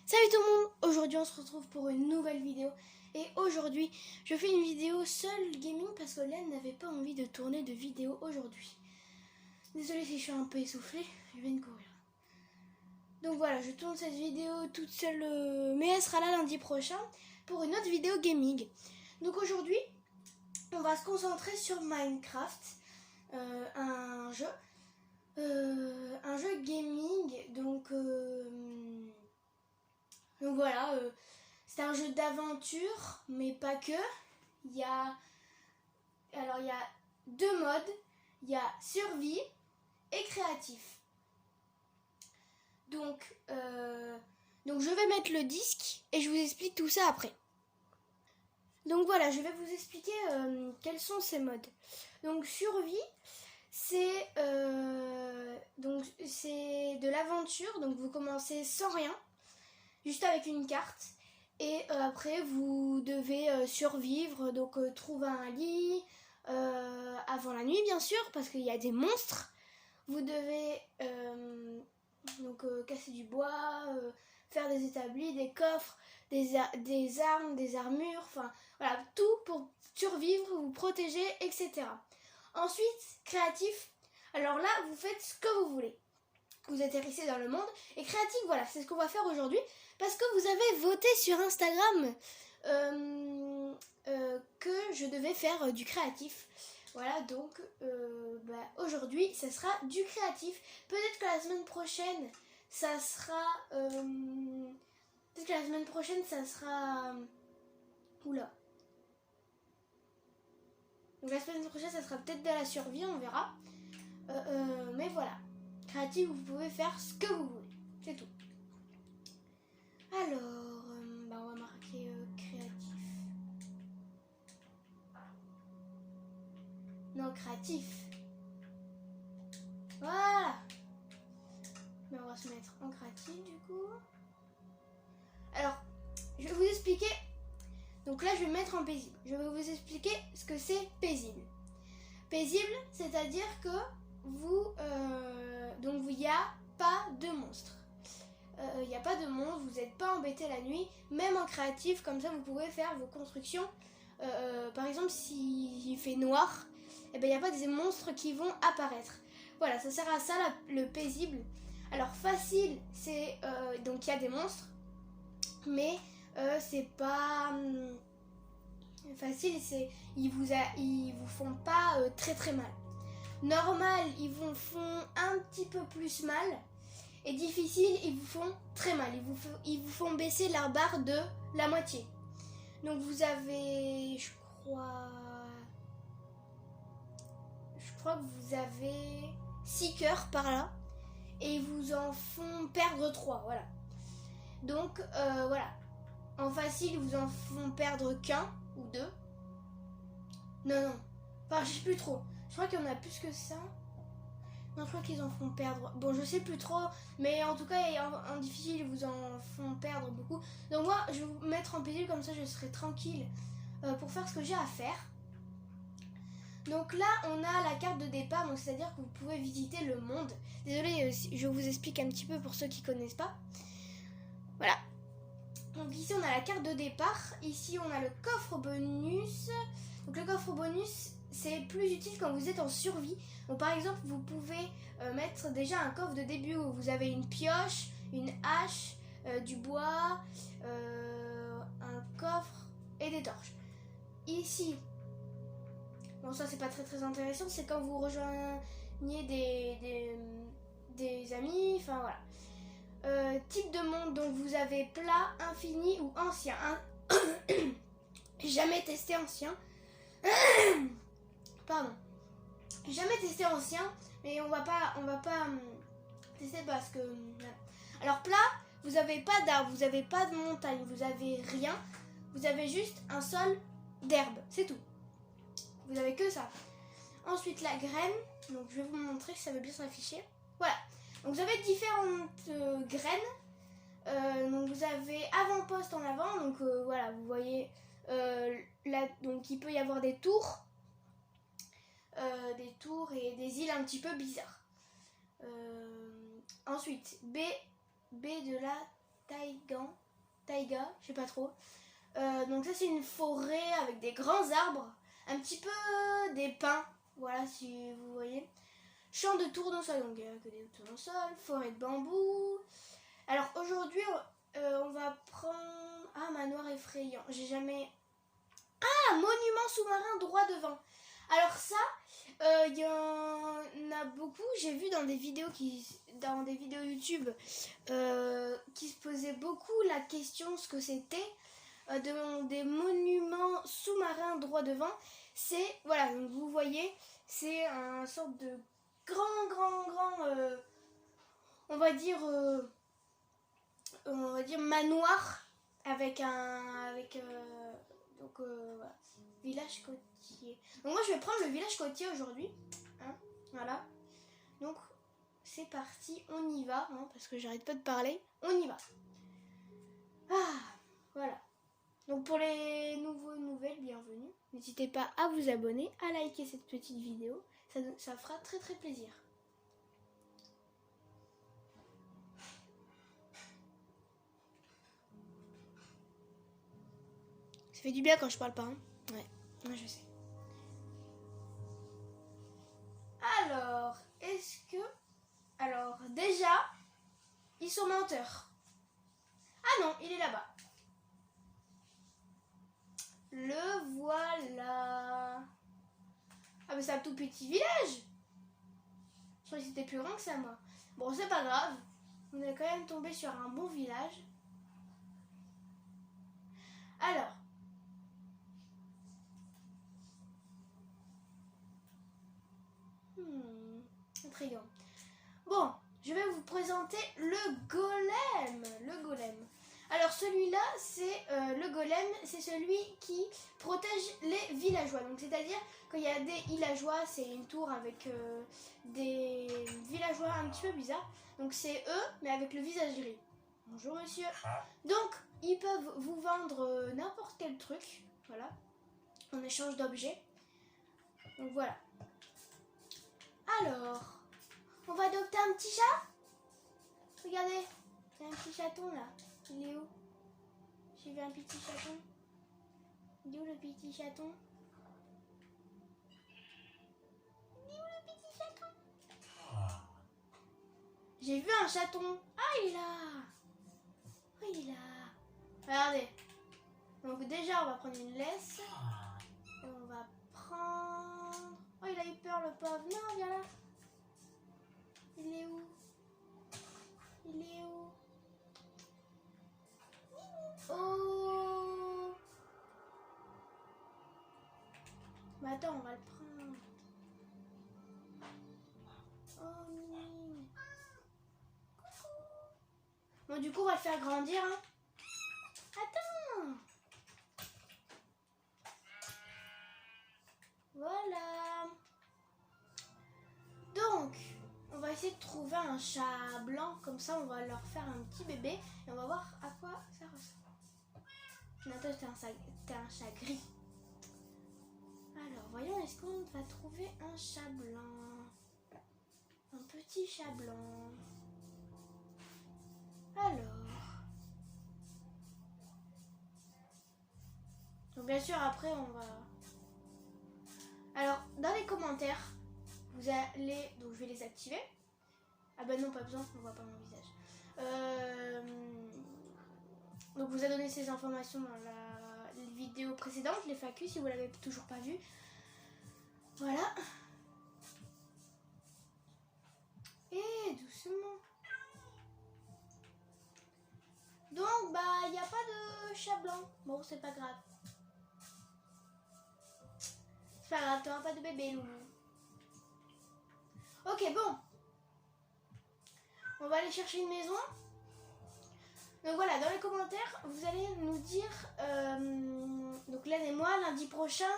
Salut tout le monde, aujourd'hui on se retrouve pour une nouvelle vidéo et aujourd'hui je fais une vidéo seule gaming parce que Laine n'avait pas envie de tourner de vidéo aujourd'hui. Désolée si je suis un peu essoufflée, je viens de courir. Donc voilà, je tourne cette vidéo toute seule, mais elle sera là lundi prochain pour une autre vidéo gaming. Donc aujourd'hui on va se concentrer sur Minecraft, un jeu gaming, donc voilà, c'est un jeu d'aventure, mais pas que. Il y a deux modes, il y a survie et créatif. Donc je vais mettre le disque et je vous explique tout ça après. Donc voilà, je vais vous expliquer quels sont ces modes. Donc survie, c'est de l'aventure, donc vous commencez sans rien, juste avec une carte. Et après, vous devez survivre, donc trouver un lit avant la nuit, bien sûr, parce qu'il y a des monstres. Vous devez casser du bois, faire des établis, des coffres, des armes, des armures, enfin voilà, tout pour survivre, vous protéger, etc. Ensuite, créatif, alors là, vous faites ce que vous voulez. Vous atterrissez dans le monde. Et créatif, voilà, c'est ce qu'on va faire aujourd'hui. Parce que vous avez voté sur Instagram que je devais faire du créatif. Voilà, donc aujourd'hui, ça sera du créatif. Peut-être que la semaine prochaine, ça sera... Oula. Donc la semaine prochaine, ça sera peut-être de la survie, on verra. Mais voilà. Créatif, vous pouvez faire ce que vous voulez. C'est tout. Alors, on va marquer créatif. Non, créatif. Voilà. Mais on va se mettre en créatif du coup. Alors, je vais vous expliquer. Donc là, je vais me mettre en paisible. Je vais vous expliquer ce que c'est paisible. Paisible, c'est-à-dire que il n'y a pas de monstres. Il n'y a pas de monstres, vous n'êtes pas embêté la nuit, même en créatif, comme ça vous pouvez faire vos constructions. Par exemple, s'il fait noir, il n'y a pas des monstres qui vont apparaître. Voilà, ça sert à ça le paisible. Alors facile, c'est donc il y a des monstres, mais c'est pas facile, c'est ils vous font pas très très mal. Normal, ils vous font un petit peu plus mal. Et difficile, ils vous font très mal. Ils vous font baisser la barre de la moitié. Donc vous avez, je crois que vous avez 6 cœurs par là. Et ils vous en font perdre 3, voilà. Donc voilà. En facile, ils vous en font perdre qu'un ou 2. Non. Enfin, je sais plus trop. Je crois qu'il y en a plus que ça. Non, je crois qu'ils en font perdre. Bon, je sais plus trop, mais en tout cas, en difficile, ils vous en font perdre beaucoup. Donc moi, je vais vous mettre en paisible, comme ça, je serai tranquille pour faire ce que j'ai à faire. Donc là, on a la carte de départ, donc c'est-à-dire que vous pouvez visiter le monde. Désolée, je vous explique un petit peu pour ceux qui connaissent pas. Voilà. Donc ici, on a la carte de départ. Ici, on a le coffre bonus. Donc le coffre bonus, c'est plus utile quand vous êtes en survie. Donc par exemple, vous pouvez mettre déjà un coffre de début où vous avez une pioche, une hache, du bois, un coffre et des torches. Ici, bon ça c'est pas très très intéressant, c'est quand vous rejoignez des amis, enfin voilà. Type de monde, donc vous avez plat, infini ou ancien. Jamais testé ancien. Pardon. Jamais testé ancien, mais on va pas tester parce que. Alors plat, vous avez pas d'arbre, vous avez pas de montagne, vous avez rien, vous avez juste un sol d'herbe, c'est tout. Vous avez que ça. Ensuite la graine, donc je vais vous montrer si ça veut bien s'afficher. Voilà. Donc vous avez différentes graines. Donc vous avez avant-poste en avant, donc voilà, vous voyez là, donc il peut y avoir des tours et des îles un petit peu bizarres. Ensuite, B de la taïgan. dégâts, je sais pas trop. Donc ça c'est une forêt avec des grands arbres, un petit peu des pins, voilà si vous voyez. Champ de tournesol, donc il n'y a que des tournesols, forêt de bambou. Alors aujourd'hui on va prendre... Ah, manoir effrayant, j'ai jamais... Ah, monument sous-marin droit devant. Alors ça, il y en a beaucoup, j'ai vu dans des vidéos YouTube qui se posaient beaucoup la question ce que c'était des monuments sous-marins droit devant. C'est, voilà, donc vous voyez, c'est un sorte de grand, on va dire manoir avec voilà, village côtier. Donc moi je vais prendre le village côtier aujourd'hui, hein, voilà. Donc c'est parti, on y va, hein, parce que j'arrête pas de parler, on y va. Ah, voilà. Donc pour les nouvelles, bienvenue. N'hésitez pas à vous abonner, à liker cette petite vidéo, ça fera très très plaisir. Ça fait du bien quand je parle pas, hein. Ouais, je sais. Alors, Alors, déjà, ils sont menteurs. Ah non, il est là-bas. Le voilà. Ah mais c'est un tout petit village. Je croyais que c'était plus grand que ça, moi. Bon, c'est pas grave. On est quand même tombé sur un bon village. Alors. Intriguant. Bon, je vais vous présenter le golem. Le golem. Alors celui-là, c'est le golem, c'est celui qui protège les villageois. Donc c'est-à-dire qu'il y a des villageois, c'est une tour avec des villageois un petit peu bizarres. Donc c'est eux, mais avec le visage gris. Bonjour monsieur. Donc ils peuvent vous vendre n'importe quel truc, voilà, en échange d'objets. Donc voilà. Alors, on va adopter un petit chat. Regardez, il y a un petit chaton là. Il est où? J'ai vu un petit chaton. Il est où le petit chaton? Il est où le petit chaton? J'ai vu un chaton. Ah, il est là. Oh, il est là. Regardez. Donc déjà, on va prendre une laisse. Et on va prendre... Oh, il a eu peur le pauvre. Non, viens là. Il est où? Il est où? Oh! Mais attends, on va le prendre. Oh non. Bon, du coup, on va le faire grandir. Hein. Attends. Voilà. Donc, on va essayer de trouver un chat blanc. Comme ça, on va leur faire un petit bébé. Et on va voir à quoi ça ressemble. Attends, t'es un chat gris. Alors, voyons, est-ce qu'on va trouver un chat blanc? Un petit chat blanc. Alors. Donc, bien sûr, après, on va... Alors, dans les commentaires, vous allez... Donc, je vais les activer. Ah ben non, pas besoin, on voit pas mon visage. Donc, vous a donné ces informations dans la vidéo précédente, les FAQ, si vous l'avez toujours pas vu. Voilà. Et doucement. Donc, bah, il n'y a pas de chat blanc. Bon, c'est pas grave. C'est pas grave, t'auras pas de bébé, Loulou. Ok, bon. On va aller chercher une maison. Donc voilà, dans les commentaires, vous allez nous dire, donc Laine et moi, lundi prochain,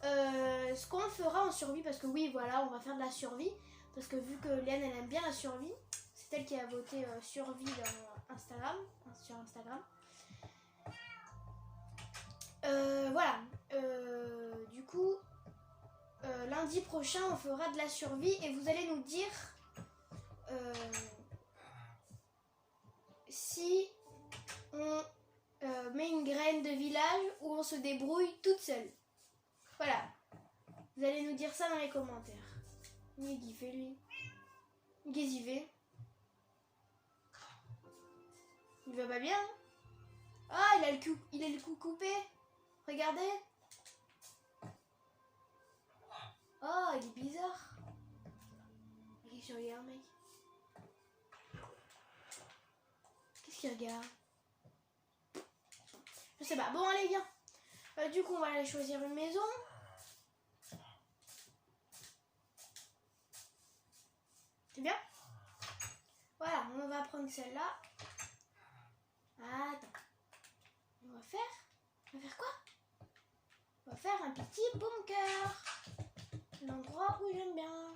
ce qu'on fera en survie. Parce que oui, voilà, on va faire de la survie. Parce que vu que Laine, elle aime bien la survie, c'est elle qui a voté survie dans Instagram, sur Instagram. Voilà, du coup, lundi prochain, on fera de la survie et vous allez nous dire si on on se débrouille toute seule. Voilà. Vous allez nous dire ça dans les commentaires. Mais qu'est-ce qu'il fait lui? Qu'est-ce qu'il fait? Il va pas bien hein? Ah, il a le cou coupé. Regardez. Oh, il est bizarre. Qu'est-ce qu'il regarde, mec? Qu'est-ce qu'il regarde? Je sais pas. Bon, allez, viens. Du coup, on va aller choisir une maison. C'est bien? Voilà, on va prendre celle-là. Attends. On va faire quoi? On va faire un petit bunker. L'endroit où j'aime bien.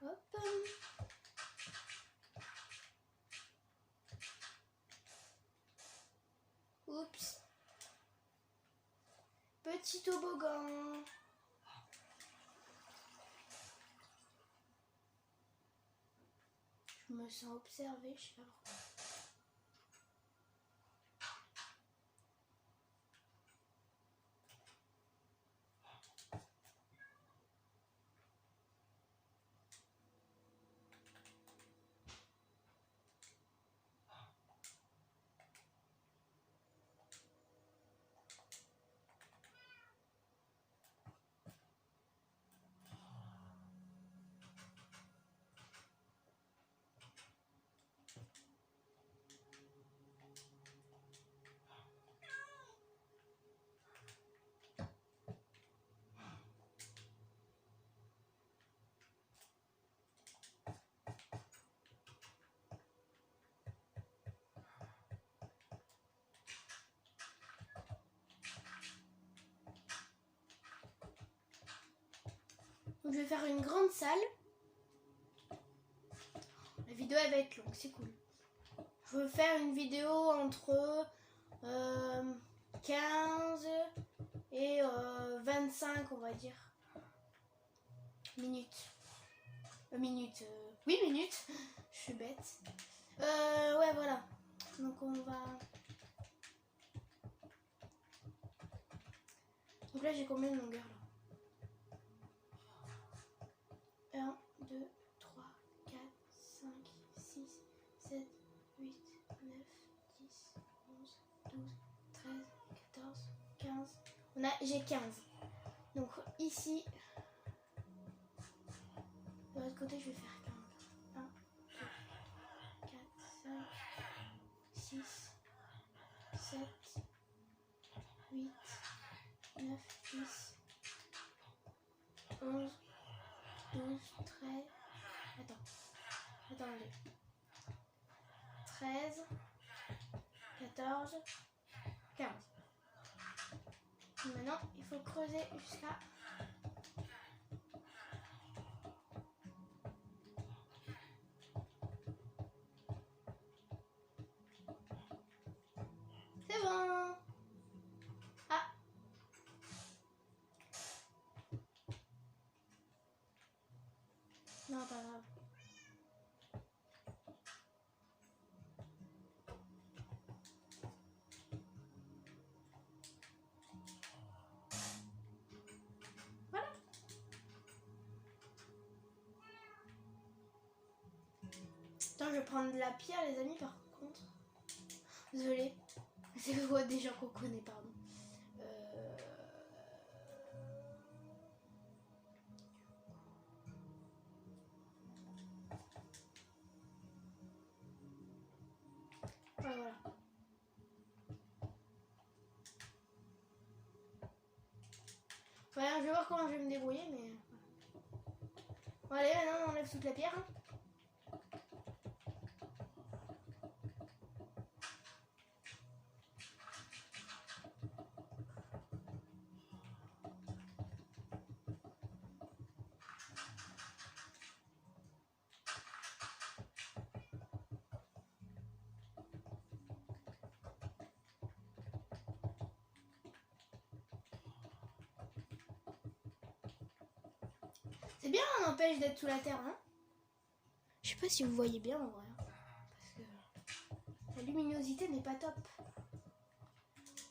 Hop. Oups. Petit toboggan. Je me sens observée, je sais pas pourquoi. Donc, je vais faire une grande salle. La vidéo elle va être longue, c'est cool. Je veux faire une vidéo entre 15 et 25, on va dire, minutes. 8 minutes. Je suis bête. Ouais, voilà. Donc on va... Donc là j'ai combien de longueur là? 1, 2, 3, 4, 5, 6, 7, 8, 9, 10, 11, 12, 13, 14, 15. J'ai 15. Donc ici, de l'autre côté, je vais faire 15. 1, 2, 4, 5, 6, 7, 8, 9, 10, 11, 12, 13. Attendez. 13, 14, 15. Maintenant, il faut creuser jusqu'à... C'est bon. Ah. Non, pas grave. Voilà. Attends, je vais prendre de la pierre, les amis, par contre. Désolée. C'est le voix des gens qu'on connaît, pardon. Voilà. Voilà, je vais voir comment je vais me débrouiller, mais... Bon, allez, maintenant on enlève toute la pierre. Hein. C'est bien, on empêche d'être sous la terre, hein. Je sais pas si vous voyez bien en vrai. Parce que la luminosité n'est pas top.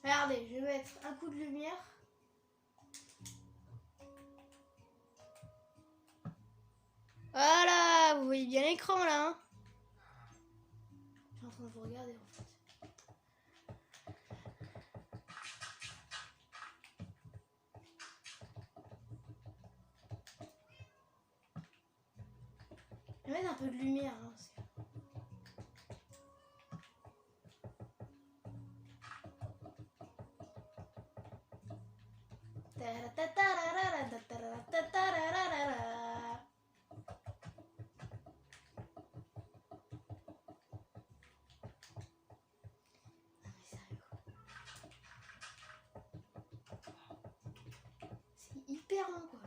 Regardez, je vais mettre un coup de lumière. Voilà, vous voyez bien l'écran là. Hein, je suis en train de vous regarder en fait. Je vais mettre un peu de lumière. Hein, c'est hyper long quoi.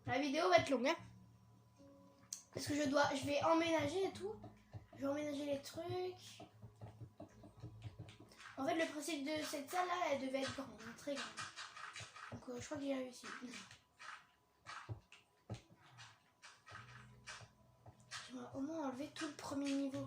La vidéo va être longue hein. Parce que je vais emménager et tout. Je vais emménager les trucs. En fait le principe de cette salle là, elle devait être grande, hein, très grande. Donc je crois que j'ai réussi. Je vais au moins enlever tout le premier niveau.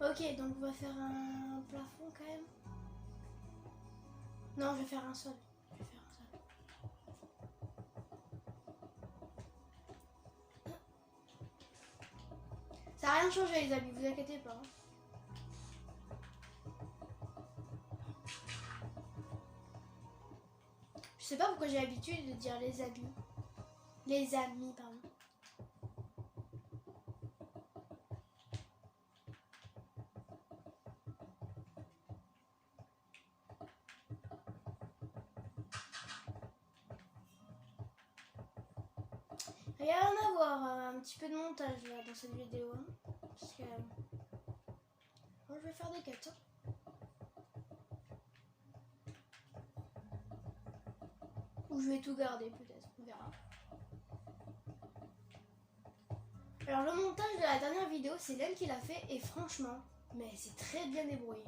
Ok, donc on va faire un plafond quand même. Non, je vais faire un sol. Je vais faire un sol. Ça n'a rien changé les amis, vous inquiétez pas. Hein. Je sais pas pourquoi j'ai l'habitude de dire les amis. Les amis, pardon. Il y a rien à voir, un petit peu de montage là dans cette vidéo. Hein, parce que moi je vais faire des quêtes. Hein. Ou je vais tout garder peut-être, on verra. Alors le montage de la dernière vidéo, c'est elle qui l'a fait et franchement, mais c'est très bien débrouillé.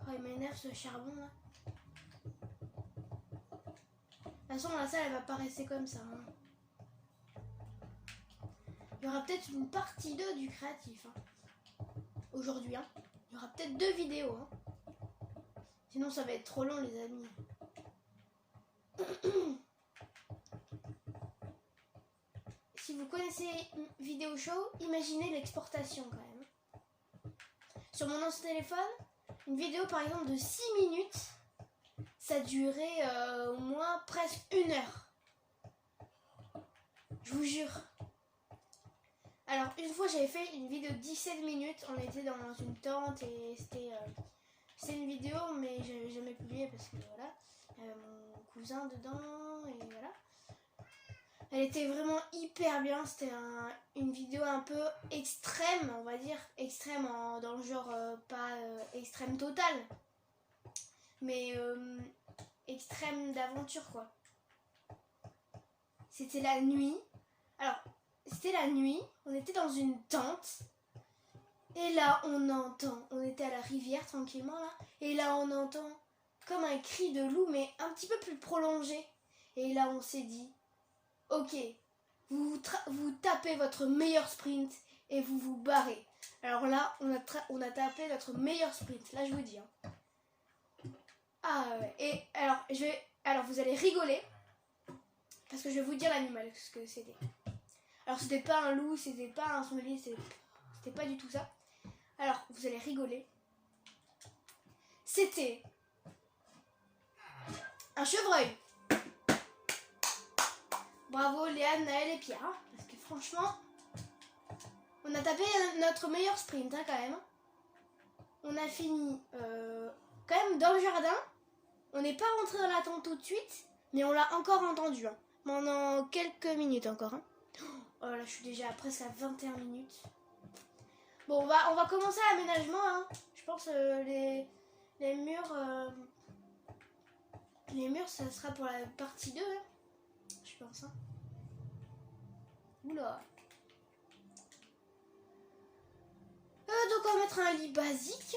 Oh, il m'énerve ce charbon là. De toute façon, la salle elle va pas rester comme ça. Hein. Il y aura peut-être une partie 2 du créatif. Hein. Aujourd'hui, hein. Il y aura peut-être 2 vidéos. Hein. Sinon, ça va être trop long, les amis. Si vous connaissez Vidéo Show, imaginez l'exportation quand même. Sur mon ancien téléphone, une vidéo par exemple de 6 minutes, ça durait au moins presque 1 heure. Je vous jure. Alors une fois j'avais fait une vidéo de 17 minutes, on était dans une tente et c'était une vidéo mais j'avais jamais publié parce que voilà, il y avait mon cousin dedans et voilà. Elle était vraiment hyper bien, c'était une vidéo un peu extrême, on va dire, extrême dans le genre pas extrême total, mais extrême d'aventure quoi. C'était la nuit, alors c'était la nuit, on était dans une tente, et là on était à la rivière tranquillement là, et là on entend comme un cri de loup mais un petit peu plus prolongé, et là on s'est dit, ok, vous tapez votre meilleur sprint et vous vous barrez. Alors là, on a tapé notre meilleur sprint. Là, je vous dis. Hein. Ah ouais. Et alors, vous allez rigoler. Parce que je vais vous dire l'animal, ce que c'était. Alors, c'était pas un loup, c'était pas un sanglier, c'était pas du tout ça. Alors, vous allez rigoler. C'était un chevreuil. Bravo Léane, Naël et Pierre. Hein, parce que franchement, on a tapé notre meilleur sprint hein, quand même. On a fini quand même dans le jardin. On n'est pas rentré dans la tente tout de suite, mais on l'a encore entendu. Hein, pendant quelques minutes encore. Hein. Oh là, je suis déjà presque à 21 minutes. Bon, on va commencer l'aménagement. Hein. Je pense les murs... les murs, ça sera pour la partie 2. Hein. Je pense. Hein. Oula. Donc on va mettre un lit basique.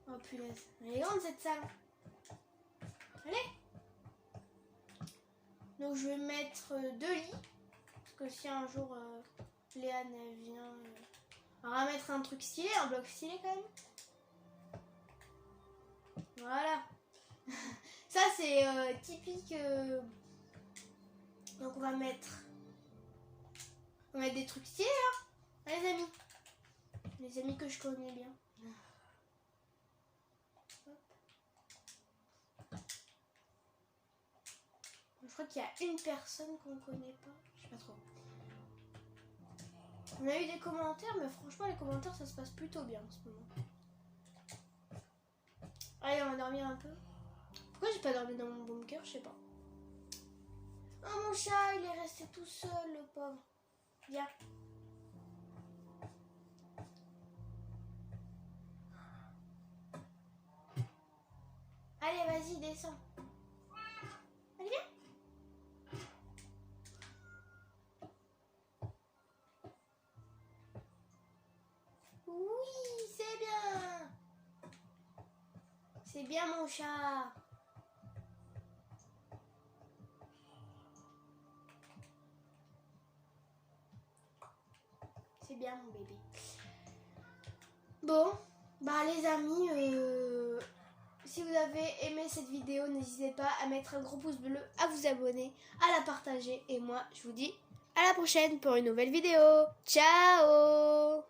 Oh punaise. Elle est grande cette salle. Allez. Donc je vais mettre 2 lits. Parce que si un jour Léane elle vient... on va mettre un truc stylé, un bloc stylé quand même. Voilà. Ça c'est typique. Donc on va mettre des trucs stylés là. Les amis. Les amis que je connais bien. Je crois qu'il y a une personne qu'on connaît pas. Je sais pas trop. On a eu des commentaires, mais franchement les commentaires ça se passe plutôt bien en ce moment. Allez, on va dormir un peu. Pourquoi j'ai pas dormi dans mon bunker? Je sais pas. Oh mon chat, il est resté tout seul, le pauvre. Viens. Allez, vas-y, descends. Allez, viens. Oui, c'est bien. C'est bien, mon chat. C'est bien, mon bébé. Bon, bah les amis, si vous avez aimé cette vidéo, n'hésitez pas à mettre un gros pouce bleu, à vous abonner, à la partager. Et moi, je vous dis à la prochaine pour une nouvelle vidéo. Ciao!